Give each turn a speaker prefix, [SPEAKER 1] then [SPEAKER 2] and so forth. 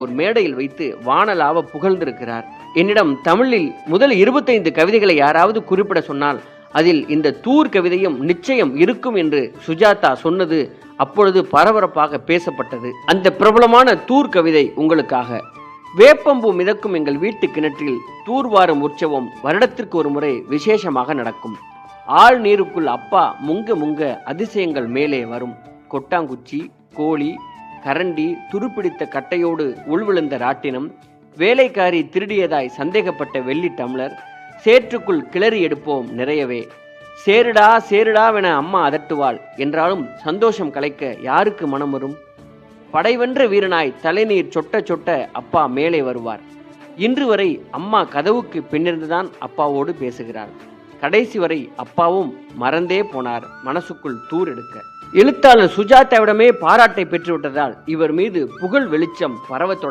[SPEAKER 1] ஒரு மேடையில் வைத்து வானலாவ புகழ்ந்திருக்கிறார். என்னிடம் தமிழில் முதல் 25 கவிதைகளை யாராவது குறிப்பிட சொன்னால் அதில் இந்த தூர் கவிதையும் நிச்சயம் இருக்கும் என்று சுஜாதா சொன்னது அப்பொழுது பரபரப்பாக பேசப்பட்டது. அந்த பிரபலமான தூர் கவிதை உங்களுக்காக. வேப்பம்பூ மிதக்கும் எங்கள் வீட்டு கிணற்றில் தூர்வாரும் உற்சவம் வருடத்திற்கு ஒரு முறை விசேஷமாக நடக்கும். ஆழ் நீருக்குள் அப்பா முங்க முங்க அதிசயங்கள் மேலே வரும். கொட்டாங்குச்சி, கோழி, கரண்டி, துருப்பிடித்த கட்டையோடு உள்விழுந்த ராட்டினம், வேலைக்காரி திருடியதாய் சந்தேகப்பட்ட வெள்ளி டம்ளர், சேற்றுக்குள் கிளறி எடுப்போம் நிறையவே. சேருடா சேருடாவென அம்மா அதட்டுவாள். என்றாலும் சந்தோஷம் கலைக்க யாருக்கு மனம் வரும்? படைவென்ற வீரனாய் தலைநீர் சொட்ட சொட்ட அப்பா மேலே வருவார். இன்று வரை அம்மா கதவுக்கு பின்னிருந்துதான் அப்பாவோடு பேசுகிறார். கடைசி வரை அப்பாவும் மறந்தே போனார் மனசுக்குள் தூர் எடுக்க. எழுத்தாளர் சுஜாதாவிடமே பாராட்டை பெற்றுவிட்டதால் இவர் மீது புகழ் வெளிச்சம் பரவ